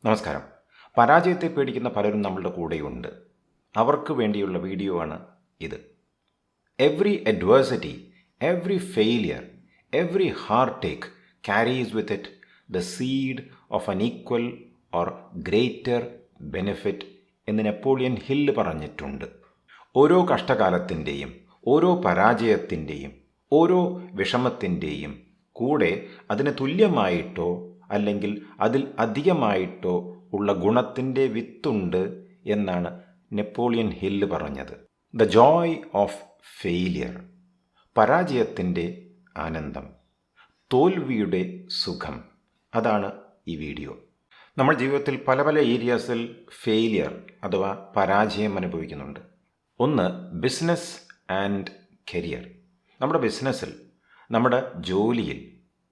നമസ്കാരം. പരാജയത്തെ പേടിക്കുന്ന പലരും നമ്മളുടെ കൂടെയുണ്ട്. അവർക്ക് വേണ്ടിയുള്ള വീഡിയോ ആണ് ഇത്. Every adversity, every failure, every heart take carries with it the seed of an equal or greater benefit എന്ന് നെപ്പോളിയൻ ഹില്ല് പറഞ്ഞിട്ടുണ്ട്. ഓരോ കഷ്ടകാലത്തിൻ്റെയും, ഓരോ പരാജയത്തിൻ്റെയും, ഓരോ വിഷമത്തിൻ്റെയും കൂടെ അതിന് തുല്യമായിട്ടോ അല്ലെങ്കിൽ അതിൽ അധികമായിട്ടോ ഉള്ള ഗുണത്തിൻ്റെ വിത്തുണ്ട് എന്നാണ് നെപ്പോളിയൻ ഹില്ല് പറഞ്ഞത്. ദ ജോയ് ഓഫ് ഫെയിലിയർ, പരാജയത്തിൻ്റെ ആനന്ദം, തോൽവിയുടെ സുഖം, അതാണ് ഈ വീഡിയോ. നമ്മൾ ജീവിതത്തിൽ പല പല ഏരിയാസിൽ ഫെയിലിയർ അഥവാ പരാജയം അനുഭവിക്കുന്നുണ്ട്. ഒന്ന്, ബിസിനസ് ആൻഡ് കരിയർ. നമ്മുടെ ബിസിനസ്സിൽ, നമ്മുടെ ജോലിയിൽ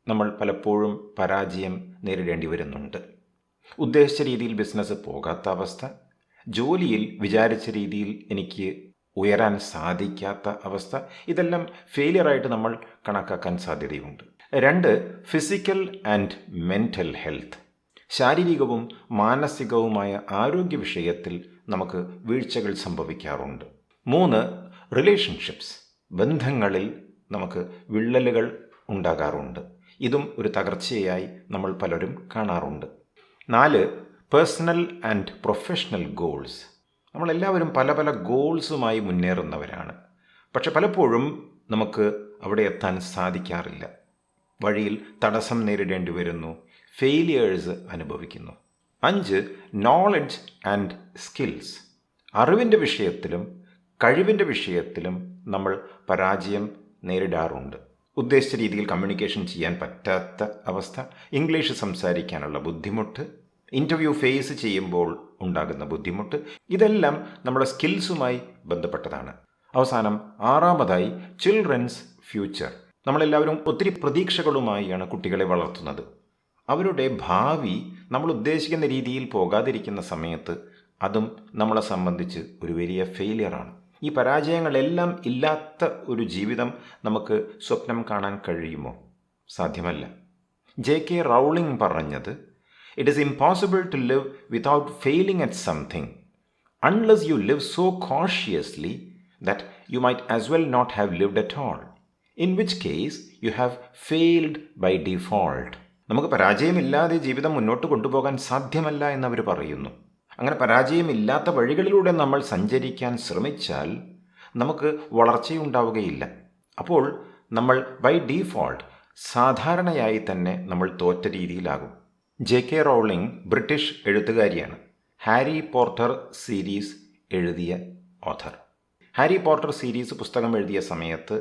നമ്മൾ പലപ്പോഴും പരാജയം നേരിടേണ്ടി വരുന്നുണ്ട്. ഉദ്ദേശിച്ച രീതിയിൽ ബിസിനസ് പോകാത്ത അവസ്ഥ, ജോലിയിൽ വിചാരിച്ച രീതിയിൽ എനിക്ക് ഉയരാൻ സാധിക്കാത്ത അവസ്ഥ, ഇതെല്ലാം ഫെയിലിയറായിട്ട് നമ്മൾ കണക്കാക്കാൻ സാധ്യതയുണ്ട്. രണ്ട്, ഫിസിക്കൽ ആൻഡ് മെൻ്റൽ ഹെൽത്ത്. ശാരീരികവും മാനസികവുമായ ആരോഗ്യ വിഷയത്തിൽ നമുക്ക് വീഴ്ചകൾ സംഭവിക്കാറുണ്ട്. മൂന്ന്, റിലേഷൻഷിപ്സ്. ബന്ധങ്ങളിൽ നമുക്ക് വിള്ളലുകൾ ഉണ്ടാകാറുണ്ട്. ഇതും ഒരു തകർച്ചയായി നമ്മൾ പലരും കാണാറുണ്ട്. നാല്, പേഴ്സണൽ ആൻഡ് പ്രൊഫഷണൽ ഗോൾസ്. നമ്മളെല്ലാവരും പല പല ഗോൾസുമായി മുന്നേറുന്നവരാണ്. പക്ഷെ പലപ്പോഴും നമുക്ക് അവിടെ എത്താൻ സാധിക്കാറില്ല. വഴിയിൽ തടസ്സം നേരിടേണ്ടി വരുന്നു, ഫെയിലിയേഴ്സ് അനുഭവിക്കുന്നു. അഞ്ച്, നോളജ് ആൻഡ് സ്കിൽസ്. അറിവിൻ്റെ വിഷയത്തിലും കഴിവിൻ്റെ വിഷയത്തിലും നമ്മൾ പരാജയം നേരിടാറുണ്ട്. ഉദ്ദേശിച്ച രീതിയിൽ കമ്മ്യൂണിക്കേഷൻ ചെയ്യാൻ പറ്റാത്ത അവസ്ഥ, ഇംഗ്ലീഷ് സംസാരിക്കാനുള്ള ബുദ്ധിമുട്ട്, ഇൻ്റർവ്യൂ ഫേസ് ചെയ്യുമ്പോൾ ഉണ്ടാകുന്ന ബുദ്ധിമുട്ട്, ഇതെല്ലാം നമ്മുടെ സ്കിൽസുമായി ബന്ധപ്പെട്ടതാണ്. അവസാനം ആറാമതായി, ചിൽഡ്രൻസ് ഫ്യൂച്ചർ. നമ്മളെല്ലാവരും ഒത്തിരി പ്രതീക്ഷകളുമായാണ് കുട്ടികളെ വളർത്തുന്നത്. അവരുടെ ഭാവി നമ്മൾ ഉദ്ദേശിക്കുന്ന രീതിയിൽ പോകാതിരിക്കുന്ന സമയത്ത് അതും നമ്മളെ സംബന്ധിച്ച് ഒരു വലിയ ഫെയിലിയറാണ്. ഈ പരാജയങ്ങളെല്ലാം ഇല്ലാത്ത ഒരു ജീവിതം നമുക്ക് സ്വപ്നം കാണാൻ കഴിയുമോ? സാധ്യമല്ല. JK റൗളിംഗ് പറഞ്ഞത്, it is impossible to live without failing at something unless you live so cautiously that you might as well not have lived at all, in which case you have failed by default. നമുക്ക് പരാജയമില്ലാതെ ജീവിതം മുന്നോട്ട് കൊണ്ടുപോകാൻ സാധ്യമല്ല എന്നവർ പറയുന്നു. അങ്ങനെ പരാജയമില്ലാത്ത വഴികളിലൂടെ നമ്മൾ സഞ്ചരിക്കാൻ ശ്രമിച്ചാൽ നമുക്ക് വളർച്ചയുണ്ടാവുകയില്ല. അപ്പോൾ നമ്മൾ ബൈ ഡീഫോൾട്ട് സാധാരണയായി തന്നെ നമ്മൾ തോറ്റ രീതിയിലാകും. JK റൗളിംഗ് ബ്രിട്ടീഷ് എഴുത്തുകാരിയാണ്. ഹാരി പോർട്ടർ സീരീസ് എഴുതിയ ഓഥർ. ഹാരി പോർട്ടർ സീരീസ് പുസ്തകം എഴുതിയ സമയത്ത്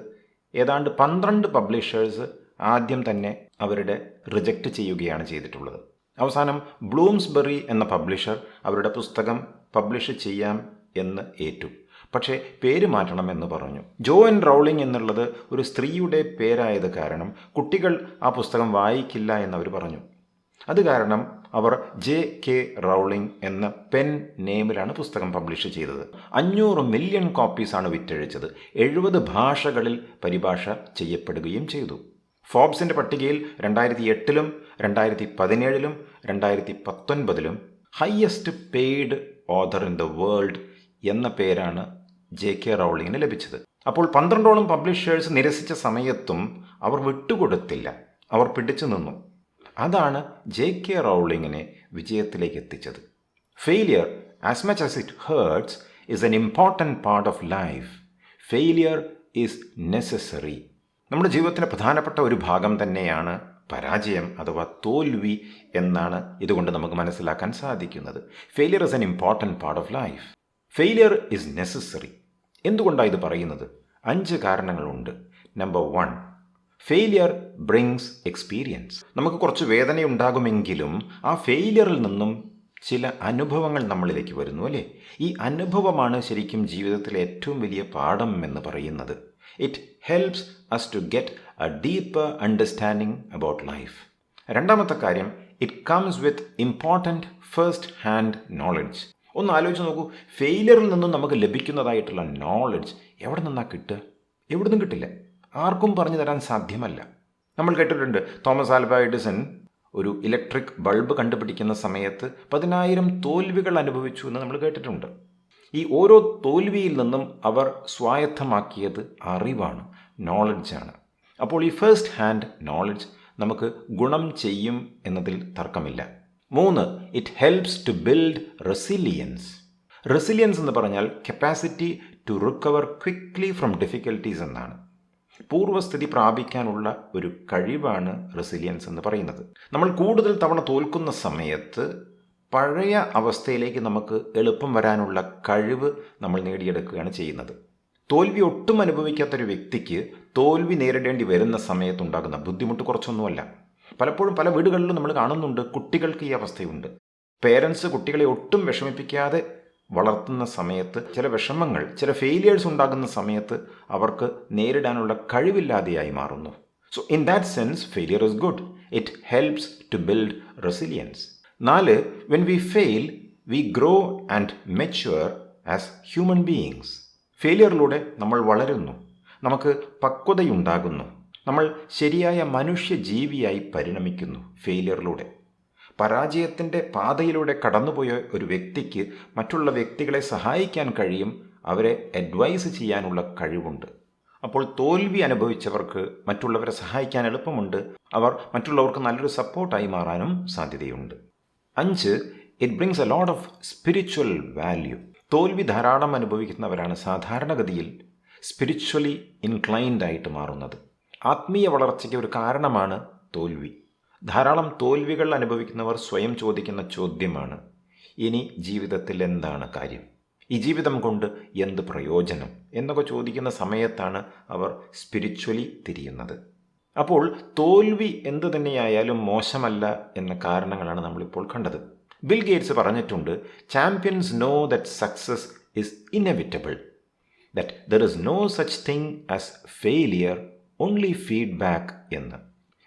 ഏതാണ്ട് 12 പബ്ലിഷേഴ്സ് ആദ്യം തന്നെ അവരുടെ റിജക്റ്റ് ചെയ്യുകയാണ് ചെയ്തിട്ടുള്ളത്. അവസാനം ബ്ലൂംസ്ബറി എന്ന പബ്ലിഷർ അവരുടെ പുസ്തകം പബ്ലിഷ് ചെയ്യാം എന്ന് ഏറ്റു. പക്ഷേ പേര് മാറ്റണമെന്ന് പറഞ്ഞു. ജോൻ റൗളിംഗ് എന്നുള്ളത് ഒരു സ്ത്രീയുടെ പേരായത് കാരണം കുട്ടികൾ ആ പുസ്തകം വായിക്കില്ല എന്നവർ പറഞ്ഞു. അത് കാരണം അവർ JK റൗളിംഗ് എന്ന പെൻ നെയിമിലാണ് പുസ്തകം പബ്ലിഷ് ചെയ്തത്. 500 മില്യൺ കോപ്പീസാണ് വിറ്റഴിച്ചത്. 70 ഭാഷകളിൽ പരിഭാഷ ചെയ്യപ്പെടുകയും ചെയ്തു. ഫോബ്സിൻ്റെ പട്ടികയിൽ 2008-ലും 2017-ലും 2019-ലും highest paid author in the world എന്ന പേരാണ് JK റൗളിങ്ങിന് ലഭിച്ചത്. അപ്പോൾ 12ഓളം പബ്ലിഷേഴ്സ് നിരസിച്ച സമയത്തും അവർ വിട്ടുകൊടുത്തില്ല, അവർ പിടിച്ചു നിന്നു. അതാണ് JK റൗളിങ്ങിനെ വിജയത്തിലേക്ക് എത്തിച്ചത്. Failure, as much as it hertz, is an important part of life. Failure is necessary. നമ്മുടെ ജീവിതത്തിൻ്റെ പ്രധാനപ്പെട്ട ഒരു ഭാഗം തന്നെയാണ് പരാജയം അഥവാ തോൽവി എന്നാണ് ഇതുകൊണ്ട് നമുക്ക് മനസ്സിലാക്കാൻ സാധിക്കുന്നത്. Failure is an important part of life. Failure is necessary. എന്തുകൊണ്ടാണ് ഇത് പറയുന്നത്? 5 കാരണങ്ങളുണ്ട്. Number 1, failure brings experience. നമുക്ക് കുറച്ച് വേദനയുണ്ടാകുമെങ്കിലും ആ ഫെയിലിയറിൽ നിന്നും ചില അനുഭവങ്ങൾ നമ്മളിലേക്ക് വരുന്നു, അല്ലേ? ഈ അനുഭവമാണ് ശരിക്കും ജീവിതത്തിലെ ഏറ്റവും വലിയ പാഠം എന്ന് പറയുന്നത്. It helps us to get a deeper understanding about life. രണ്ടാമത്തെ കാര്യം, it comes with important first hand knowledge. ഒന്ന് ആലോചിച്ച് നോക്കൂ, ഫെയിലിയറിൽ നിന്നും നമുക്ക് ലഭിക്കുന്നതായിട്ടുള്ള നോളജ് എവിടെ നിന്നാണ് കിട്ടുക? എവിടെ നിന്നും കിട്ടില്ല. ആർക്കും പറഞ്ഞു തരാൻ സാധ്യമല്ല. നമ്മൾ കേട്ടിട്ടുണ്ട്, തോമസ് ആൽവ എഡിസൺ ഒരു ഇലക്ട്രിക് ബൾബ് കണ്ടുപിടിക്കുന്ന സമയത്ത് 10,000 തോൽവികൾ അനുഭവിച്ചു എന്ന് നമ്മൾ കേട്ടിട്ടുണ്ട്. ഈ ഓരോ തോൽവിയിൽ നിന്നും അവർ സ്വായത്തമാക്കിയത് അറിവാണ്, നോളജാണ്. അപ്പോൾ ഈ ഫസ്റ്റ് ഹാൻഡ് നോളജ് നമുക്ക് ഗുണം ചെയ്യും എന്നതിൽ തർക്കമില്ല. 3, it helps to build resilience. Resilience എന്ന് പറഞ്ഞാൽ capacity to recover quickly from difficulties എന്നാണ്. പൂർവ്വസ്ഥിതി പ്രാപിക്കാനുള്ള ഒരു കഴിവാണ് റെസിലിയൻസ് എന്ന് പറയുന്നത്. നമ്മൾ കൂടുതൽ തവണ തോൽക്കുന്ന സമയത്ത് പഴയ അവസ്ഥയിലേക്ക് നമുക്ക് എളുപ്പം വരാനുള്ള കഴിവ് നമ്മൾ നേടിയെടുക്കുകയാണ് ചെയ്യുന്നത്. തോൽവി ഒട്ടും അനുഭവിക്കാത്തൊരു വ്യക്തിക്ക് തോൽവി നേരിടേണ്ടി വരുന്ന സമയത്തുണ്ടാകുന്ന ബുദ്ധിമുട്ട് കുറച്ചൊന്നുമല്ല. പലപ്പോഴും പല വീടുകളിലും നമ്മൾ കാണുന്നുണ്ട്, കുട്ടികൾക്ക് ഈ അവസ്ഥയുണ്ട്. പേരൻസ് കുട്ടികളെ ഒട്ടും വിഷമിപ്പിക്കാതെ വളർത്തുന്ന സമയത്ത് ചില വിഷമങ്ങൾ, ചില ഫെയിലിയേഴ്സ് ഉണ്ടാകുന്ന സമയത്ത് അവർക്ക് നേരിടാനുള്ള കഴിവില്ലാതെയായി മാറുന്നു. So in that sense failure is good. It helps to build resilience. 4, when we fail we grow and mature as human beings. ഫെയിലിയറിലൂടെ നമ്മൾ വളരുന്നു, നമുക്ക് പക്വതയുണ്ടാകുന്നു, നമ്മൾ ശരിയായ മനുഷ്യജീവിയായി പരിണമിക്കുന്നു ഫെയിലിയറിലൂടെ. പരാജയത്തിൻ്റെ പാതയിലൂടെ കടന്നുപോയ ഒരു വ്യക്തിക്ക് മറ്റുള്ള വ്യക്തികളെ സഹായിക്കാൻ കഴിയും, അവരെ അഡ്വൈസ് ചെയ്യാനുള്ള കഴിവുണ്ട്. അപ്പോൾ തോൽവി അനുഭവിച്ചവർക്ക് മറ്റുള്ളവരെ സഹായിക്കാൻ എളുപ്പമുണ്ട്, അവർ മറ്റുള്ളവർക്ക് നല്ലൊരു സപ്പോർട്ടായി മാറാനും സാധ്യതയുണ്ട്. 5, it brings a lot of spiritual value. തോൽവി ധാരാളം അനുഭവിക്കുന്നവരാണ് സാധാരണഗതിയിൽ സ്പിരിച്വലി ഇൻക്ലൈൻഡ് ആയിട്ട് മാറുന്നത്. ആത്മീയ വളർച്ചയ്ക്ക് ഒരു കാരണമാണ് തോൽവി. ധാരാളം തോൽവികൾ അനുഭവിക്കുന്നവർ സ്വയം ചോദിക്കുന്ന ചോദ്യമാണ്, ഇനി ജീവിതത്തിൽ എന്താണ് കാര്യം, ഈ ജീവിതം കൊണ്ട് എന്ത് പ്രയോജനം എന്നൊക്കെ ചോദിക്കുന്ന സമയത്താണ് അവർ സ്പിരിച്വലി തിരിയുന്നത്. അപ്പോൾ തോൽവി എന്തു തന്നെയായാലും മോശമല്ല എന്ന കാരണങ്ങളാണ് നമ്മളിപ്പോൾ കണ്ടത്. ബിൽ ഗേറ്റ്സ് പറഞ്ഞിട്ടുണ്ട്, champions know that success is inevitable, that there is no such thing as failure, only feedback എന്ന്.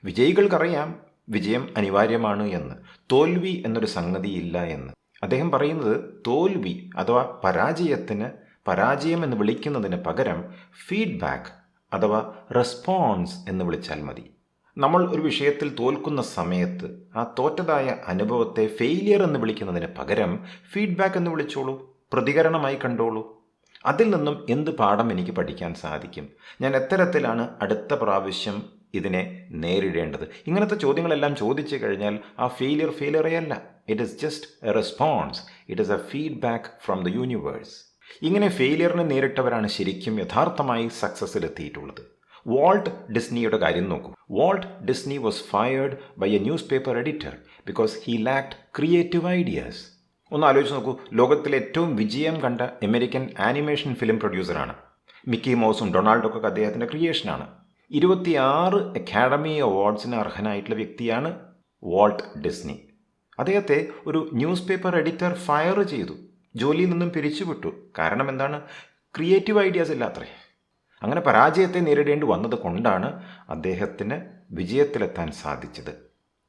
വിജയികൾക്കറിയാം വിജയം അനിവാര്യമാണ് എന്ന്, തോൽവി എന്നൊരു സംഗതിയില്ല എന്ന്. അദ്ദേഹം പറയുന്നത് തോൽവി അഥവാ പരാജയത്തിന് പരാജയം എന്ന് വിളിക്കുന്നതിന് പകരം ഫീഡ്ബാക്ക് അഥവാ റെസ്പോൺസ് എന്ന് വിളിച്ചാൽ മതി. നമ്മൾ ഒരു വിഷയത്തിൽ തോൽക്കുന്ന സമയത്ത് ആ തോറ്റതായ അനുഭവത്തെ ഫെയിലിയർ എന്ന് വിളിക്കുന്നതിന് പകരം ഫീഡ്ബാക്ക് എന്ന് വിളിച്ചോളൂ, പ്രതികരണമായി കണ്ടോളൂ. അതിൽ നിന്നും എന്ത് പാഠം എനിക്ക് പഠിക്കാൻ സാധിക്കും, ഞാൻ എത്തരത്തിലാണ് അടുത്ത പ്രാവശ്യം ഇതിനെ നേരിടേണ്ടത്, ഇങ്ങനത്തെ ചോദ്യങ്ങളെല്ലാം ചോദിച്ചു കഴിഞ്ഞാൽ ആ ഫെയിലിയറേ അല്ല, it is just A response, it is A feedback from the universe. ഇങ്ങനെ ഫെയിലിയറിനെ നേരിട്ടവരാണ് ശരിക്കും യഥാർത്ഥമായി സക്സസ്സിലെത്തിയിട്ടുള്ളത്. വാൾട്ട് ഡിസ്നിയുടെ കാര്യം നോക്കൂ. Walt Disney was fired by a newspaper editor because he lacked creative ideas. ഒന്ന് ആലോചിച്ച് നോക്കൂ, ലോകത്തിലെ ഏറ്റവും വിജയം കണ്ട അമേരിക്കൻ ആനിമേഷൻ ഫിലിം പ്രൊഡ്യൂസറാണ്. മിക്കി മൗസും ഡൊണാൾഡൊക്കെ അദ്ദേഹത്തിൻ്റെ ക്രിയേഷനാണ്. 26 അക്കാഡമി അവാർഡ്സിന് അർഹനായിട്ടുള്ള വ്യക്തിയാണ് വാൾട്ട് ഡിസ്നി. അദ്ദേഹത്തെ ഒരു ന്യൂസ് പേപ്പർ എഡിറ്റർ ഫയർ ചെയ്തു, ജോലിയിൽ നിന്നും പിരിച്ചുവിട്ടു. കാരണം എന്താണ്? ക്രിയേറ്റീവ് ഐഡിയാസ് ഇല്ലാത്രേ. അങ്ങനെ പരാജയത്തെ നേരിടേണ്ടി വന്നത് കൊണ്ടാണ് അദ്ദേഹത്തിന് വിജയത്തിലെത്താൻ സാധിച്ചത്.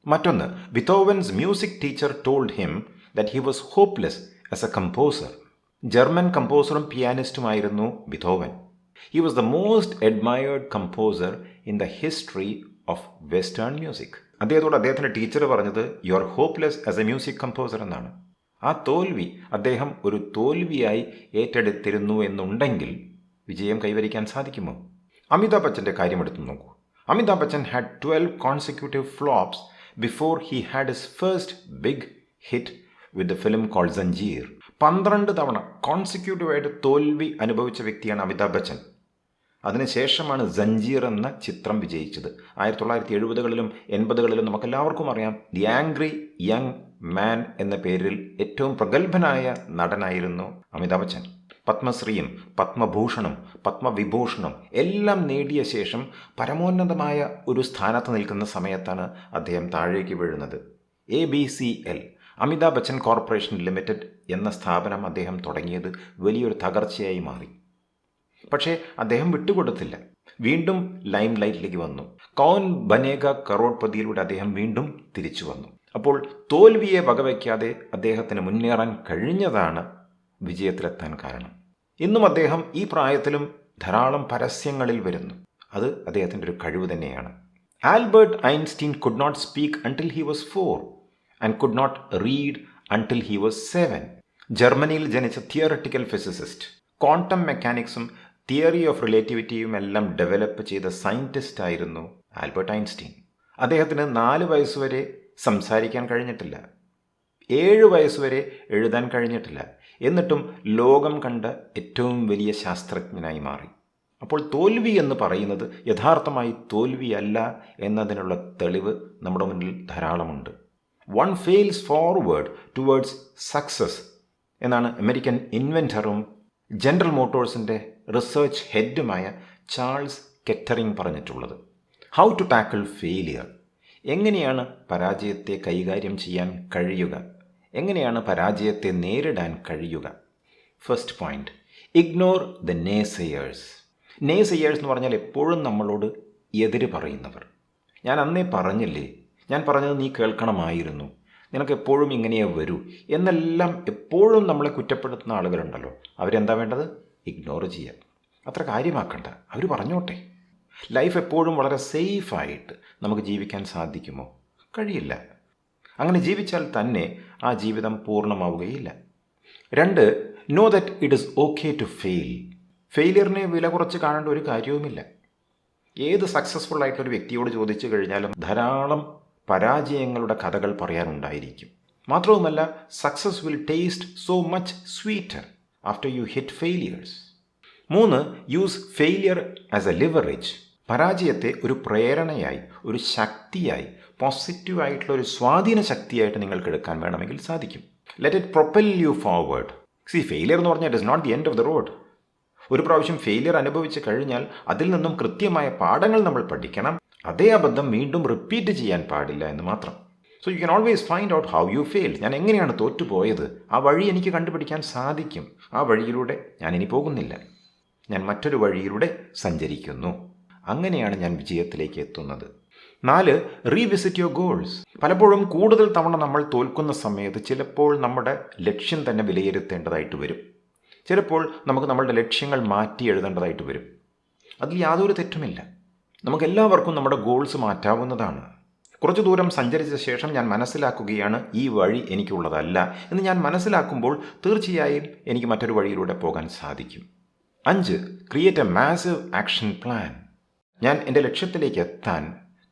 മറ്റൊന്ന്, Beethoven's music teacher told him that he was hopeless as a composer. German കമ്പോസറും പിയാനിസ്റ്റുമായിരുന്നു Beethoven. He was the most admired composer in the history of Western music. അദ്ദേഹത്തോട് അദ്ദേഹത്തിൻ്റെ ടീച്ചർ പറഞ്ഞത് you are hopeless as A music composer എന്നാണ്. ആ തോൽവി അദ്ദേഹം ഒരു തോൽവിയായി ഏറ്റെടുത്തിരുന്നു എന്നുണ്ടെങ്കിൽ വിജയം കൈവരിക്കാൻ സാധിക്കുമോ? അമിതാഭ് ബച്ചൻ്റെ കാര്യം എടുത്തു നോക്കൂ. Amitabh Bachchan had 12 consecutive flops before he had his first big hit with the film called Zanjeer. 12 തവണ കോൺസിക്യൂട്ടീവായിട്ട് തോൽവി അനുഭവിച്ച വ്യക്തിയാണ് അമിതാഭ് ബച്ചൻ. അതിനുശേഷമാണ് സഞ്ജീർ എന്ന ചിത്രം വിജയിച്ചത്. 1970കളിലും 80കളിലും നമുക്കെല്ലാവർക്കും അറിയാം, ദി ആംഗ്രി യങ് മാൻ എന്ന പേരിൽ ഏറ്റവും പ്രഗത്ഭനായ നടനായിരുന്നു അമിതാഭ് ബച്ചൻ. പത്മശ്രീയും പത്മഭൂഷണും പത്മവിഭൂഷണും എല്ലാം നേടിയ ശേഷം പരമോന്നതമായ ഒരു സ്ഥാനത്ത് നിൽക്കുന്ന സമയത്താണ് അദ്ദേഹം താഴേക്ക് വീഴുന്നത്. ABCL Amitabh Bachchan corporation limited എന്ന സ്ഥാപനം അദ്ദേഹം തുടങ്ങിയത് വലിയൊരു തകർച്ചയായി മാറി. പക്ഷേ അദ്ദേഹം വിട്ടുകൊടുത്തില്ല, വീണ്ടും ലൈം ലൈറ്റിലേക്ക് വന്നു. കൗൻ ബനേഗ കറോഡ്പതിയിലൂടെ അദ്ദേഹം വീണ്ടും തിരിച്ചു വന്നു. അപ്പോൾ തോൽവിയെ വകവയ്ക്കാതെ അദ്ദേഹത്തിന് മുന്നേറാൻ കഴിഞ്ഞതാണ് വിജയത്തിലെത്താൻ കാരണം. ഇന്നും അദ്ദേഹം ഈ പ്രായത്തിലും ധാരാളം പരസ്യങ്ങളിൽ വരുന്നു. അത് അദ്ദേഹത്തിൻ്റെ ഒരു കഴിവ് തന്നെയാണ്. Albert Einstein could not speak until he was 4 and could not read until he was 7. ജർമ്മനിയിൽ ജനിച്ച തിയററ്റിക്കൽ ഫിസിസിസ്റ്റ്, ക്വാണ്ടം മെക്കാനിക്സും തിയറി ഓഫ് റിലേറ്റിവിറ്റിയും എല്ലാം ഡെവലപ്പ് ചെയ്ത സയൻറ്റിസ്റ്റ് ആയിരുന്നു ആൽബർട്ട് ഐൻസ്റ്റീൻ. അദ്ദേഹത്തിന് 4 വയസ്സുവരെ സംസാരിക്കാൻ കഴിഞ്ഞിട്ടില്ല, 7 വയസ്സുവരെ എഴുതാൻ കഴിഞ്ഞിട്ടില്ല. എന്നിട്ടും ലോകം കണ്ട ഏറ്റവും വലിയ ശാസ്ത്രജ്ഞനായി മാറി. അപ്പോൾ തോൽവി എന്ന് പറയുന്നത് യഥാർത്ഥമായി തോൽവിയല്ല എന്നതിനുള്ള തെളിവ് നമ്മുടെ മുന്നിൽ ധാരാളമുണ്ട്. One fails forward towards success എന്നാണ് അമേരിക്കൻ ഇൻവെൻറ്ററും ജനറൽ മോട്ടോഴ്സിൻ്റെ റിസർച്ച് ഹെഡുമായ ചാൾസ് കെറ്ററിംഗ് പറഞ്ഞിട്ടുള്ളത്. ഹൗ ടു ടാക്കിൾ ഫെയിലിയർ, എങ്ങനെയാണ് പരാജയത്തെ കൈകാര്യം ചെയ്യാൻ കഴിയുക, എങ്ങനെയാണ് പരാജയത്തെ നേരിടാൻ കഴിയുക. First point, ignore the naysayers. Naysayers എന്ന് പറഞ്ഞാൽ എപ്പോഴും നമ്മളോട് എതിര് പറയുന്നവർ. ഞാൻ അന്നേ പറഞ്ഞില്ലേ, ഞാൻ പറഞ്ഞത് നീ കേൾക്കണമായിരുന്നു, നിനക്ക് എപ്പോഴും ഇങ്ങനെയേ വരൂ എന്നെല്ലാം എപ്പോഴും നമ്മളെ കുറ്റപ്പെടുത്തുന്ന ആളുകളുണ്ടല്ലോ. അവരെന്താ വേണ്ടത്? ഇഗ്നോർ ചെയ്യുക, അത്ര കാര്യമാക്കണ്ട, അവർ പറഞ്ഞോട്ടെ. ലൈഫ് എപ്പോഴും വളരെ സേഫായിട്ട് നമുക്ക് ജീവിക്കാൻ സാധിക്കുമോ? കഴിയില്ല. അങ്ങനെ ജീവിച്ചാൽ തന്നെ ആ ജീവിതം പൂർണ്ണമാവുകയില്ല. 2, know that it is okay to fail. ഫെയിലിയറിനെ വില കുറച്ച് കാണേണ്ട ഒരു കാര്യവുമില്ല. ഏത് സക്സസ്ഫുൾ ആയിട്ടൊരു വ്യക്തിയോട് ചോദിച്ചു കഴിഞ്ഞാലും ധാരാളം പരാജയങ്ങളുടെ കഥകൾ പറയാനുണ്ടായിരിക്കും. മാത്രവുമല്ല, success will taste so much sweeter after you hit failures. 3, use failure as A leverage. പരാജയത്തെ ഒരു പ്രേരണയായി, ഒരു ശക്തിയായി, പോസിറ്റീവായിട്ടുള്ള ഒരു സ്വാധീന ശക്തിയായിട്ട് നിങ്ങൾക്ക് എടുക്കാൻ വേണമെങ്കിൽ സാധിക്കും. Let it propel you forward. Failure എന്ന് പറഞ്ഞാൽ it is not the end of the road. ഒരു പ്രാവശ്യം ഫെയിലിയർ അനുഭവിച്ച് കഴിഞ്ഞാൽ അതിൽ നിന്നും കൃത്യമായ പാഠങ്ങൾ നമ്മൾ പഠിക്കണം. അതേ അബദ്ധം വീണ്ടും റിപ്പീറ്റ് ചെയ്യാൻ പാടില്ല എന്ന് മാത്രം. So you can always find out how you fail. ഞാൻ എങ്ങനെയാണ് തോറ്റുപോയത്, ആ വഴി എനിക്ക് കണ്ടുപിടിക്കാൻ സാധിക്കും. ആ വഴിയിലൂടെ ഞാൻ ഇനി പോകുന്നില്ല, ഞാൻ മറ്റൊരു വഴിയിലൂടെ സഞ്ചരിക്കുന്നു. അങ്ങനെയാണ് ഞാൻ വിജയത്തിലേക്ക് എത്തുന്നത്. 4, റീവിസിറ്റ് യുവർ ഗോൾസ്. പലപ്പോഴും കൂടുതൽ തവണ നമ്മൾ തോൽക്കുന്ന സമയത്ത് ചിലപ്പോൾ നമ്മുടെ ലക്ഷ്യം തന്നെ വിലയിരുത്തേണ്ടതായിട്ട് വരും. ചിലപ്പോൾ നമുക്ക് നമ്മളുടെ ലക്ഷ്യങ്ങൾ മാറ്റി എഴുതേണ്ടതായിട്ട് വരും. അതിൽ യാതൊരു തെറ്റുമില്ല. നമുക്കെല്ലാവർക്കും നമ്മുടെ ഗോൾസ് മാറ്റാവുന്നതാണ്. കുറച്ചു ദൂരം സഞ്ചരിച്ച ശേഷം ഞാൻ മനസ്സിലാക്കുകയാണ് ഈ വഴി എനിക്കുള്ളതല്ല എന്ന് ഞാൻ മനസ്സിലാക്കുമ്പോൾ തീർച്ചയായും എനിക്ക് മറ്റൊരു വഴിയിലൂടെ പോകാൻ സാധിക്കും. 5, create A massive action plan. ഞാൻ എൻ്റെ ലക്ഷ്യത്തിലേക്ക് എത്താൻ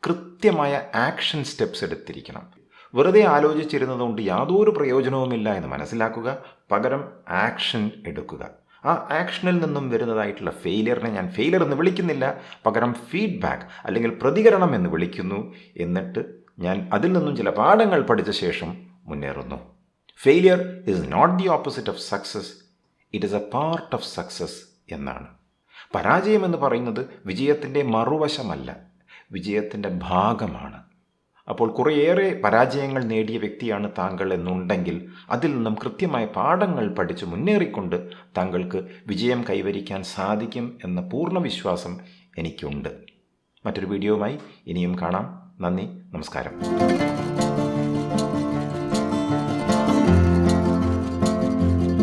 കൃത്യമായ ആക്ഷൻ സ്റ്റെപ്സ് എടുത്തിരിക്കണം. വെറുതെ ആലോചിച്ചിരുന്നതുകൊണ്ട് യാതൊരു പ്രയോജനവുമില്ല എന്ന് മനസ്സിലാക്കുക. പകരം ആക്ഷൻ എടുക്കുക. ആ ആക്ഷനിൽ നിന്നും വരുന്നതായിട്ടുള്ള ഫെയിലിയറിനെ ഞാൻ ഫെയിലിയർ എന്ന് വിളിക്കുന്നില്ല, പകരം ഫീഡ്ബാക്ക് അല്ലെങ്കിൽ പ്രതികരണം എന്ന് വിളിക്കുന്നു. എന്നിട്ട് ഞാൻ അതിൽ നിന്നും ചില പാഠങ്ങൾ പഠിച്ച ശേഷം മുന്നേറുന്നു. Failure is not the opposite of success, it is a part of success എന്നാണ്. പരാജയം എന്ന് പറയുന്നത് വിജയത്തിൻ്റെ മറുവശമല്ല, വിജയത്തിൻ്റെ ഭാഗമാണ്. അപ്പോൾ കുറേയേറെ പരാജയങ്ങൾ നേടിയ വ്യക്തിയാണ് താങ്കൾ എന്നുണ്ടെങ്കിൽ അതിൽ നിന്നും കൃത്യമായ പാഠങ്ങൾ പഠിച്ച് മുന്നേറിക്കൊണ്ട് താങ്കൾക്ക് വിജയം കൈവരിക്കാൻ സാധിക്കും എന്ന പൂർണ്ണ വിശ്വാസം എനിക്കുണ്ട്. മറ്റൊരു വീഡിയോയുമായി ഇനിയും കാണാം. നന്ദി, നമസ്കാരം.